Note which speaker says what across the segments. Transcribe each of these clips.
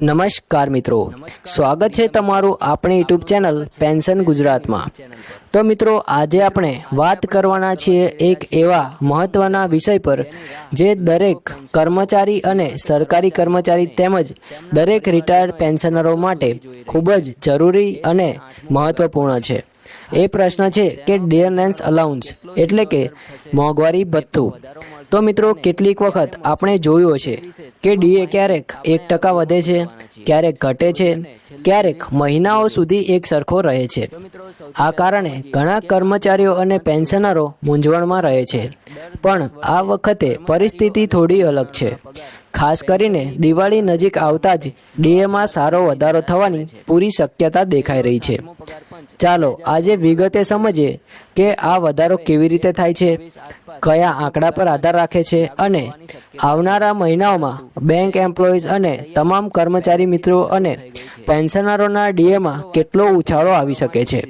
Speaker 1: નમસ્કાર મિત્રો, સ્વાગત છે તમારું આપણી યુટ્યુબ ચેનલ પેન્શન ગુજરાતમાં। તો મિત્રો, આજે આપણે વાત કરવાના છીએ એક એવા મહત્વના વિષય પર જે દરેક કર્મચારી અને સરકારી કર્મચારી તેમજ દરેક રિટાયર્ડ પેન્શનરો માટે ખૂબ જ જરૂરી અને મહત્વપૂર્ણ છે। એ પ્રશ્ન છે કે ડિયરનેસ અલાઉન્સ એટલે કે મોંઘવારી ભથ્થું। તો મિત્રો, કેટલીક વખત આપણે જોયું છે કે ડીએ ક્યારેક 1% વધે છે, ક્યારેક ઘટે છે, ક્યારેક મહિનાઓ સુધી એક સરખો રહે છે। આ કારણે ઘણા કર્મચારીઓ અને પેન્શનરો મૂંઝવણમાં રહે છે। પણ આ વખતે પરિસ્થિતિ થોડી અલગ છે। ખાસ કરીને દિવાળી નજીક આવતા જ ડીએમાં સારો વધારો થવાની પૂરી શક્યતા દેખાઈ રહી છે। ચાલો આજે વિગતે સમજીએ કે આ વધારો કેવી રીતે થાય છે, કયા આંકડા પર આધાર રાખે છે અને આવનારા મહિનાઓમાં બેંક એમ્પ્લોઈઝ અને તમામ કર્મચારી મિત્રો અને પેન્શનરોના ડીએમાં કેટલો ઉછાળો આવી શકે છે।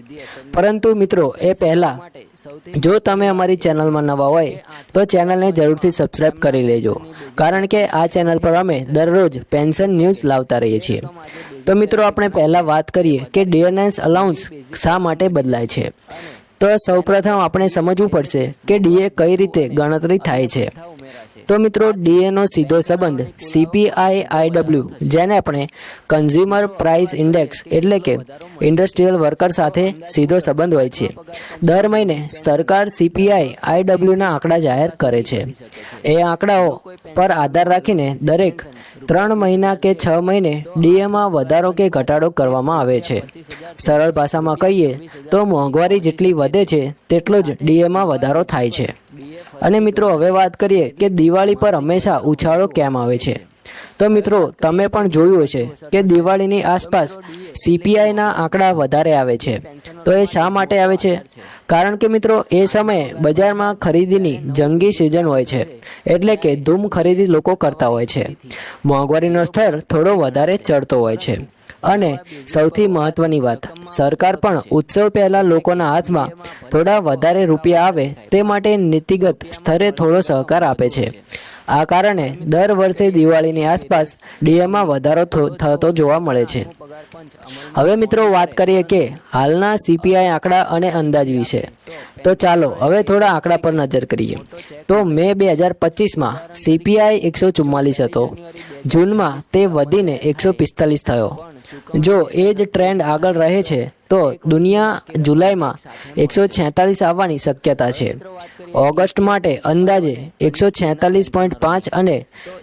Speaker 1: પરંતુ મિત્રો, એ પહેલાં જો તમે અમારી ચેનલમાં નવા હોય તો ચેનલને જરૂરથી સબસ્ક્રાઈબ કરી લેજો, કારણ કે આ ચેનલ પર અમે દરરોજ પેન્શન ન્યૂઝ લાવતા રહીએ છીએ। તો મિત્રો, આપણે પહેલાં વાત કરીએ કે ડિયરનેસ અલાઉન્સ શા માટે બદલાય છે। તો સૌપ્રથમ આપણે સમજવું પડશે કે ડીએ કઈ રીતે ગણતરી થાય છે। તો મિત્રો, ડીએનો સીધો સંબંધ CPI-IW જેને આપણે કન્ઝ્યુમર પ્રાઇસ ઇન્ડેક્સ એટલે કે ઇન્ડસ્ટ્રીયલ વર્કર સાથે સીધો સંબંધ હોય છે। દર મહિને સરકાર CPI-IW ના આંકડા જાહેર કરે છે। એ આંકડાઓ પર આધાર રાખીને દરેક 3 મહિના કે 6 મહિને ડીએમાં વધારો કે ઘટાડો કરવામાં આવે છે। સરળ ભાષામાં કહીએ તો મોંઘવારી જેટલી વધે છે તેટલો જ ડીએમાં વધારો થાય છે। અને મિત્રો, હવે વાત કરીએ કે દિવાળી પર હંમેશા ઉછાળો કેમ આવે છે। તો મિત્રો, તમે પણ જોયું હશે કે દિવાળીની આસપાસ CPI-ના આંકડા વધારે આવે છે। તો એ શા માટે આવે છે? કારણ કે મિત્રો, એ સમયે બજારમાં ખરીદીની જંગી સિઝન હોય છે, એટલે કે ધૂમ ખરીદી લોકો કરતા હોય છે। મોંઘવારીનો સ્તર થોડો વધારે ચડતો હોય છે। અને સૌથી મહત્વની વાત, સરકાર પણ ઉત્સવ પહેલા લોકોના હાથમાં થોડા વધારે રૂપિયા આવે તે માટે નીતિગત સ્તરે થોડો સહકાર આપે છે। આ કારણે દર વર્ષે દિવાળીની આસપાસ ડીએમાં વધારો થતો જોવા મળે છે। હવે મિત્રો, વાત કરીએ કે હાલના CPI આંકડા અને અંદાજ વિશે। તો ચાલો હવે થોડા આંકડા પર નજર કરીએ। તો મે 2025માં CPI 144 હતો, જૂનમાં તે વધીને 145 થયો। જો એ જ ટ્રેન્ડ આગળ રહે છે તો દુનિયા જુલાઈમાં 146 આવવાની શક્યતા છે। ઓગસ્ટ માટે અંદાજે 146.5 અને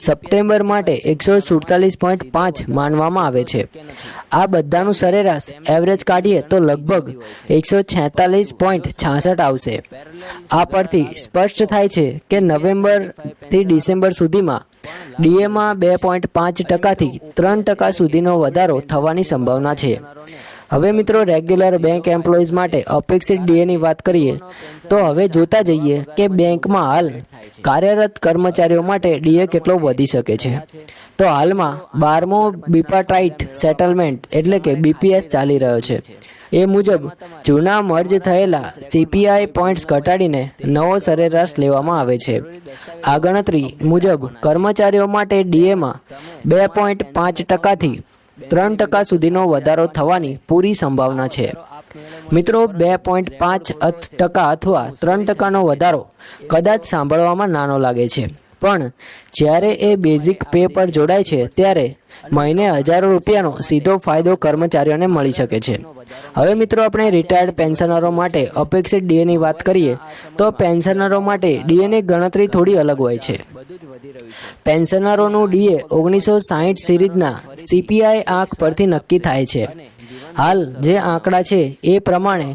Speaker 1: સપ્ટેમ્બર માટે 147.5 માનવામાં આવે છે। આ બધાનું સરેરાશ એવરેજ કાઢીએ તો લગભગ 146.66 આવશે। આ પરથી સ્પષ્ટ થાય છે કે નવેમ્બરથી ડિસેમ્બર સુધીમાં ડીએમાં 2.5%થી 3% સુધીનો વધારો થવાની સંભાવના છે। હવે મિત્રો, રેગ્યુલર બેંક એમ્પ્લોઈઝ માટે અપેક્ષિત ડીએની વાત કરીએ તો હવે જોતા જઈએ કે બેંકમાં હાલ કાર્યરત કર્મચારીઓ માટે ડીએ કેટલો વધી શકે છે। તો હાલમાં 12મો બિપાટ્રાઇટ સેટલમેન્ટ એટલે કે BPS ચાલી રહ્યો છે। એ મુજબ જૂના મર્જ થયેલા CPI પોઈન્ટ્સ ઘટાડીને નવો સરેરાશ લેવામાં આવે છે। આ ગણતરી મુજબ કર્મચારીઓ માટે ડીએમાં 2.5%થી 3% સુધીનો વધારો થવાની પૂરી સંભાવના છે। મિત્રો, 2.5% અથવા 3%નો વધારો કદાચ સાંભળવામાં નાનો લાગે છે, પણ જ્યારે એ બેઝિક પે પર જોડાય છે ત્યારે મહિને હજારો રૂપિયાનો સીધો ફાયદો કર્મચારીઓને મળી શકે છે। હવે મિત્રો, આપણે રિટાયર્ડ પેન્શનરો માટે અપેક્ષિત ડીએની વાત કરીએ તો પેન્શનરો માટે ડીએની ગણતરી થોડી અલગ હોય છે। પેન્શનરોનું ડીએ 1960 સિરીઝના CPI આંક પરથી નક્કી થાય છે। હાલ જે આંકડા છે એ પ્રમાણે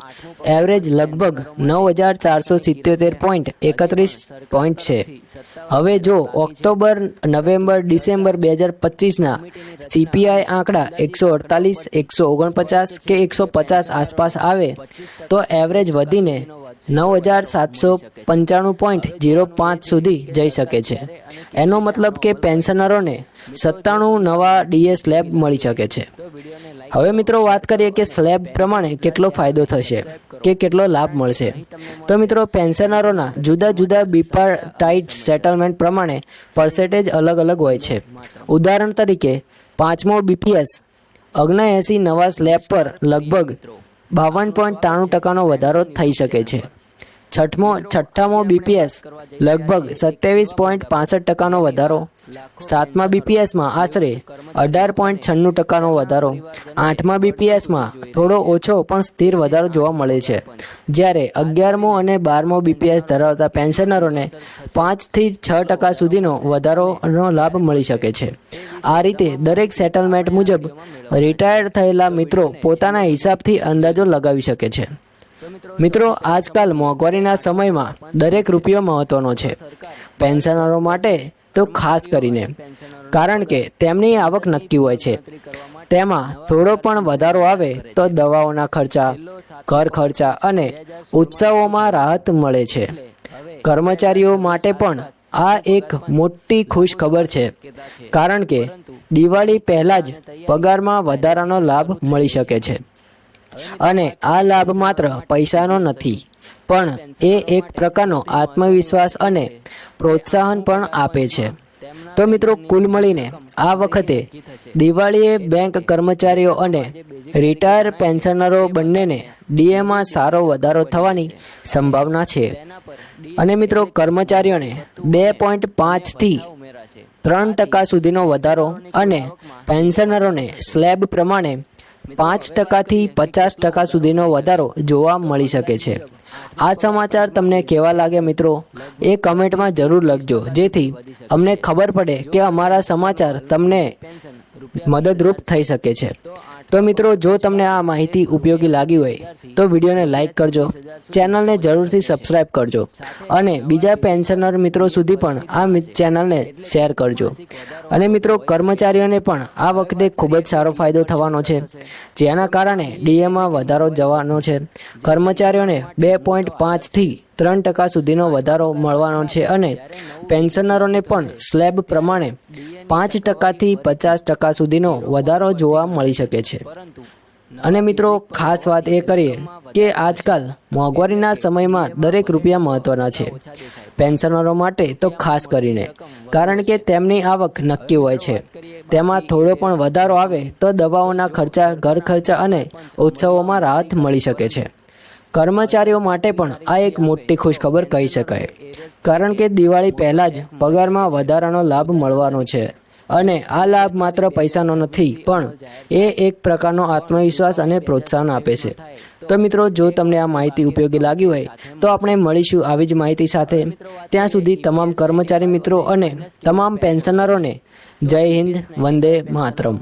Speaker 1: એવરેજ લગભગ 9,477.31 પોઈન્ટ છે. હવે જો ઓક્ટોબર, નવેમ્બર, ડિસેમ્બર 2025ના CPI આંકડા 148, 149 કે 150 આસપાસ આવે તો એવરેજ વધીને 9,795.05 સુધી જઈ શકે છે. એનો મતલબ કે પેન્શનરોને 97 નવા DA સ્લેબ મળી શકે છે. હવે મિત્રો વાત કરીએ કે સ્લેબ પ્રમાણે કેટલો ફાયદો થશે કે કેટલો લાભ મળશે. તો મિત્રો પેન્શનરોના જુદા જુદા બિપાર્ટાઇટ સેટલમેન્ટ પ્રમાણે પર્સેન્ટેજ અલગ અલગ હોય છે. ઉદાહરણ તરીકે 5મો BPS 79 નવા સ્લેબ પર લગભગ 52.93% વધારો થઈ શકે છે. 6મો BPS લગભગ 27.65% વધારો, 7મા BPSમાં આશરે 18.96% વધારો, 8મા BPSમાં થોડો ઓછો પણ સ્થિર વધારો જોવા મળે છે, જ્યારે 11મો અને 12મો BPS ધરાવતા પેન્શનરોને 5 થી 6% સુધીનો વધારોનો લાભ મળી શકે છે. આ રીતે દરેક સેટલમેન્ટ મુજબ રિટાયર્ડ થયેલા મિત્રો પોતાના હિસાબથી અંદાજો લગાવી શકે છે. મિત્રો, આજકાલ મોંઘવારીના સમયમાં દરેક રૂપિયો મહત્વનો છે, પેન્શનરો માટે તો ખાસ કરીને, કારણ કે તેમની આવક નક્કી હોય છે. તેમાં થોડો પણ વધારો આવે તો દવાઓના ખર્ચા, ઘર ખર્ચા અને ઉત્સવોમાં રાહત મળે છે. કર્મચારીઓ માટે પણ આ એક મોટી ખુશ ખબર છે, કારણ કે દિવાળી પહેલા જ પગારમાં વધારાનો લાભ મળી શકે છે. અને આ લાભ માત્ર પૈસાનો નથી, પણ એ એક પ્રકારનો આત્મવિશ્વાસ અને પ્રોત્સાહન પણ આપે છે. તો મિત્રો, કુલ મળીને આ વખતે દિવાળીએ બેંક કર્મચારીઓ અને રિટાયર પેન્શનરો બંનેને DAમાં સારો વધારો થવાની સંભાવના છે. અને મિત્રો, કર્મચારીઓને 2.5 થી 3% સુધીનો વધારો અને પેન્શનરોને સ્લેબ પ્રમાણે 5% થી 50% સુધીનો વધારો જોવા મળી શકે છે. આ સમાચાર તમને કેવા લાગે મિત્રો, એ કમેન્ટમાં જરૂર લખજો, જેથી અમને ખબર પડે કે અમારા સમાચાર તમને મદદરૂપ થઈ શકે છે. તો મિત્રો, જો તમને આ માહિતી ઉપયોગી લાગી હોય તો વિડીયોને લાઇક કરજો, ચેનલને જરૂરથી સબસ્ક્રાઇબ કરજો અને બીજા પેન્શનર મિત્રો સુધી પણ આ ચેનલને શેર કરજો. અને મિત્રો, કર્મચારીઓને પણ આ વખતે ખૂબ જ સારો ફાયદો થવાનો છે, જેના કારણે DAમાં વધારો જવાનો છે. કર્મચારીઓને 2.5 થી 3% સુધીનો વધારો મળવાનો છે અને પેન્શનરોને પણ સ્લેબ પ્રમાણે 5% થી 50% સુધીનો વધારો જોવા મળી શકે છે. અને મિત્રો, ખાસ વાત એ કરીએ કે આજકાલ મોંઘવારીના સમયમાં દરેક રૂપિયા મહત્વના છે, પેન્શનરો માટે તો ખાસ કરીને, કારણ કે તેમની આવક નક્કી હોય છે. તેમાં થોડો પણ વધારો આવે તો દવાઓના ખર્ચા, ઘર ખર્ચા અને ઉત્સવોમાં રાહત મળી શકે છે. કર્મચારીઓ માટે પણ આ એક મોટી ખુશખબર કહી શકાય, કારણ કે દિવાળી પહેલાં જ પગારમાં વધારાનો લાભ મળવાનો છે. અને આ લાભ માત્ર પૈસાનો નથી, પણ એ એક પ્રકારનો આત્મવિશ્વાસ અને પ્રોત્સાહન આપે છે. તો મિત્રો, જો તમને આ માહિતી ઉપયોગી લાગી હોય તો આપણે મળીશું આવી જ માહિતી સાથે. ત્યાં સુધી તમામ કર્મચારી મિત્રો અને તમામ પેન્શનરોને જય હિન્દ, વંદે માતરમ.